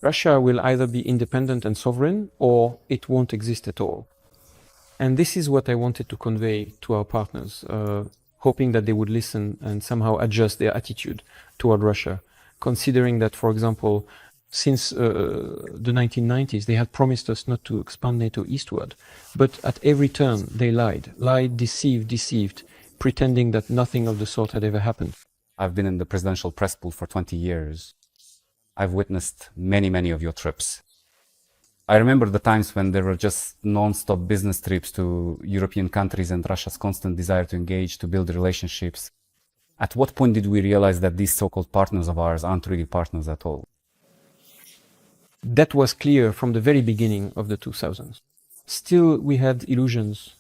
Russia will either be independent and sovereign, or it won't exist at all. And this is what I wanted to convey to our partners, hoping that they would listen and somehow adjust their attitude toward Russia, considering that, for example, since the 1990s, they had promised us not to expand NATO eastward. But at every turn, they lied, deceived, pretending that nothing of the sort had ever happened. I've been in the presidential press pool for 20 years. I've witnessed many of your trips. I remember the times when there were just non-stop business trips to European countries and Russia's constant desire to engage, to build relationships. At what point did we realize that these so-called partners of ours aren't really partners at all? That was clear from the very beginning of the 2000s. Still, we had illusions,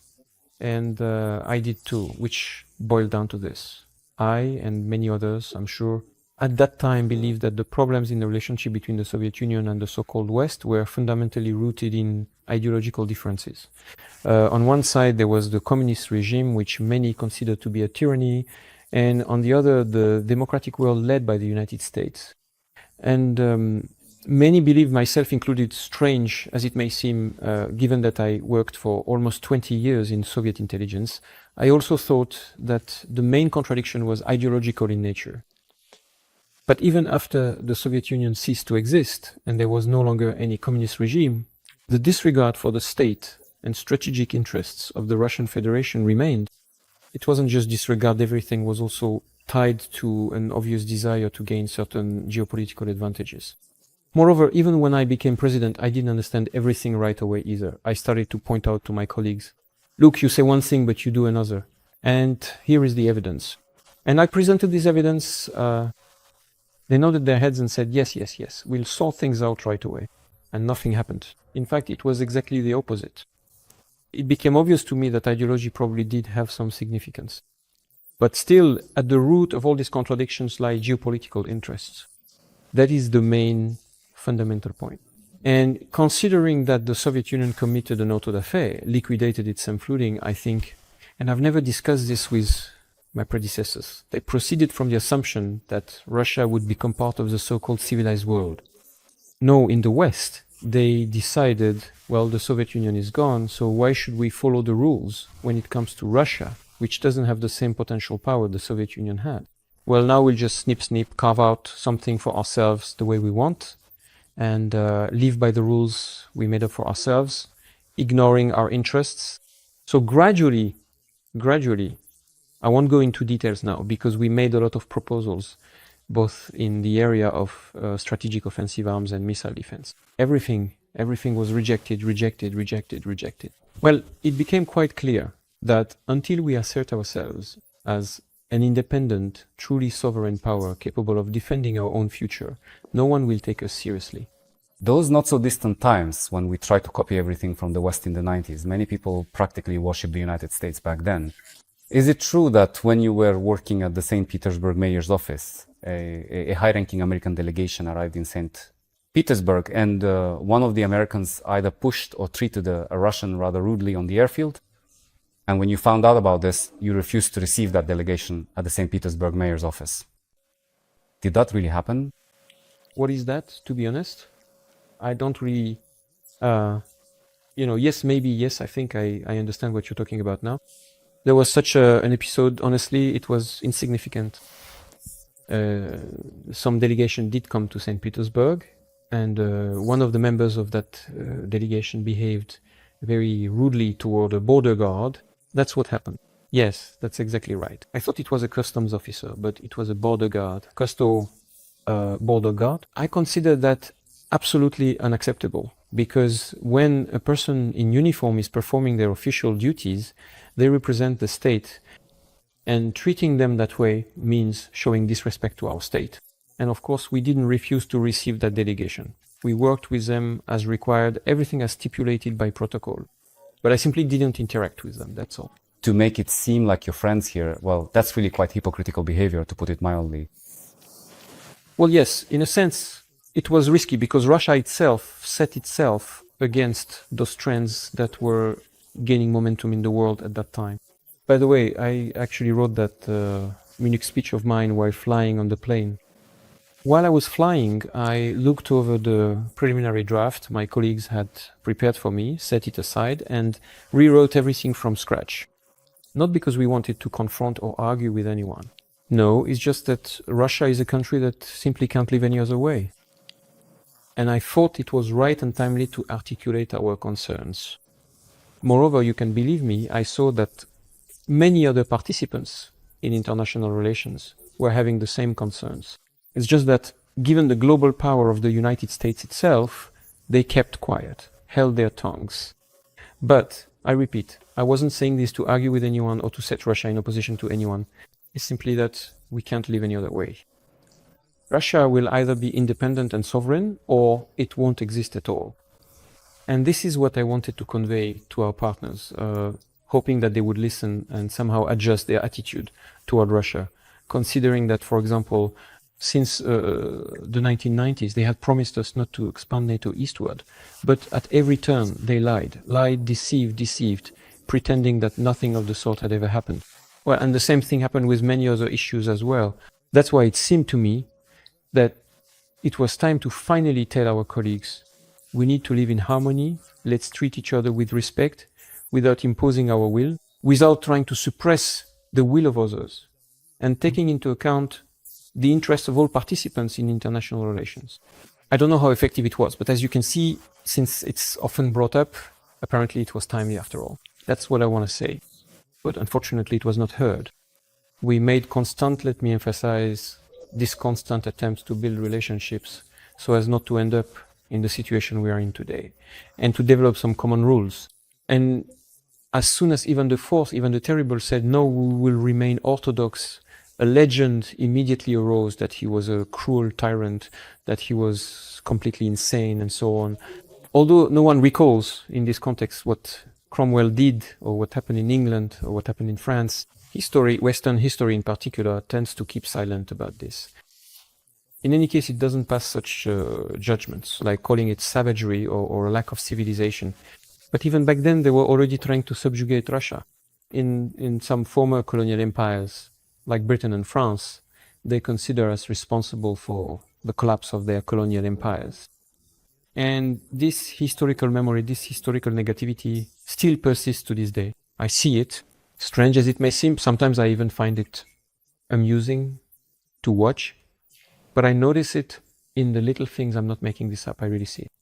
and I did too, which boiled down to this. I and many others, I'm sure, at that time believed that the problems in the relationship between the Soviet Union and the so-called West were fundamentally rooted in ideological differences. On one side, there was the communist regime, which many considered to be a tyranny, and on the other, the democratic world led by the United States. And many believe, myself included, strange as it may seem, given that I worked for almost 20 years in Soviet intelligence, I also thought that the main contradiction was ideological in nature. But even after the Soviet Union ceased to exist and there was no longer any communist regime, the disregard for the state and strategic interests of the Russian Federation remained. It wasn't just disregard, everything was also tied to an obvious desire to gain certain geopolitical advantages. Moreover, even when I became president, I didn't understand everything right away either. I started to point out to my colleagues, look, you say one thing, but you do another. And here is the evidence. And I presented this evidence. They nodded their heads and said, yes, we'll sort things out right away. And nothing happened. In fact, it was exactly the opposite. It became obvious to me that ideology probably did have some significance. But still, at the root of all these contradictions lie geopolitical interests. That is the main fundamental point. And considering that the Soviet Union committed an auto da fe, liquidated its flooding, I think, and I've never discussed this with my predecessors, they proceeded from the assumption that Russia would become part of the so-called civilized world. No, in the West, they decided, well, the Soviet Union is gone, so why should we follow the rules when it comes to Russia, which doesn't have the same potential power the Soviet Union had? Well, now we'll just snip, carve out something for ourselves the way we want, and live by the rules we made up for ourselves, ignoring our interests. So gradually, I won't go into details now because we made a lot of proposals, both in the area of strategic offensive arms and missile defense. Everything was rejected. Well, it became quite clear that until we assert ourselves as an independent, truly sovereign power capable of defending our own future, no one will take us seriously. Those not so distant times when we tried to copy everything from the West in the 90s, many people practically worshipped the United States back then. Is it true that when you were working at the St. Petersburg mayor's office, a high-ranking American delegation arrived in St. Petersburg and one of the Americans either pushed or treated a Russian rather rudely on the airfield? And when you found out about this, you refused to receive that delegation at the St. Petersburg mayor's office. Did that really happen? What is that, to be honest? I don't really, yes, maybe, yes, I think I understand what you're talking about now. There was such an episode, honestly, it was insignificant. Some delegation did come to St. Petersburg, and one of the members of that delegation behaved very rudely toward a border guard. That's what happened. Yes, that's exactly right. I thought it was a customs officer, but it was a border guard, border guard. I consider that absolutely unacceptable, because when a person in uniform is performing their official duties, they represent the state, and treating them that way means showing disrespect to our state. And of course, we didn't refuse to receive that delegation. We worked with them as required, everything as stipulated by protocol. But I simply didn't interact with them, that's all. To make it seem like your friends here, well, that's really quite hypocritical behavior, to put it mildly. Well, yes, in a sense, it was risky because Russia itself set itself against those trends that were gaining momentum in the world at that time. By the way, I actually wrote that Munich speech of mine while flying on the plane. While I was flying, I looked over the preliminary draft my colleagues had prepared for me, set it aside, and rewrote everything from scratch. Not because we wanted to confront or argue with anyone. No, it's just that Russia is a country that simply can't live any other way. And I thought it was right and timely to articulate our concerns. Moreover, you can believe me, I saw that many other participants in international relations were having the same concerns. It's just that, given the global power of the United States itself, they kept quiet, held their tongues. But, I repeat, I wasn't saying this to argue with anyone or to set Russia in opposition to anyone. It's simply that we can't live any other way. Russia will either be independent and sovereign, or it won't exist at all. And this is what I wanted to convey to our partners, hoping that they would listen and somehow adjust their attitude toward Russia, considering that, for example, since the 1990s, they had promised us not to expand NATO eastward, but at every turn they lied, deceived, pretending that nothing of the sort had ever happened. Well, and the same thing happened with many other issues as well. That's why it seemed to me that it was time to finally tell our colleagues, we need to live in harmony, let's treat each other with respect, without imposing our will, without trying to suppress the will of others, and taking into account the interests of all participants in international relations. I don't know how effective it was, but as you can see, since it's often brought up, apparently it was timely after all. That's what I want to say. But unfortunately it was not heard. We made constant, let me emphasize, this constant attempt to build relationships so as not to end up in the situation we are in today, and to develop some common rules. And as soon as Ivan IV, Ivan the Terrible, said, no, we will remain orthodox, a legend immediately arose that he was a cruel tyrant, that he was completely insane, and so on. Although no one recalls in this context what Cromwell did, or what happened in England, or what happened in France, history, Western history in particular, tends to keep silent about this. In any case, it doesn't pass such judgments, like calling it savagery or a lack of civilization. But even back then, they were already trying to subjugate Russia. In some former colonial empires, like Britain and France, they consider us responsible for the collapse of their colonial empires. And this historical memory, this historical negativity still persists to this day. I see it, strange as it may seem. Sometimes I even find it amusing to watch. But I notice it in the little things. I'm not making this up, I really see it.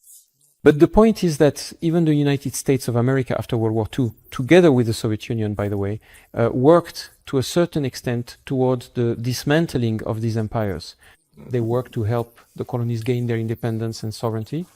But the point is that even the United States of America after World War II, together with the Soviet Union, by the way, worked to a certain extent towards the dismantling of these empires. They worked to help the colonies gain their independence and sovereignty.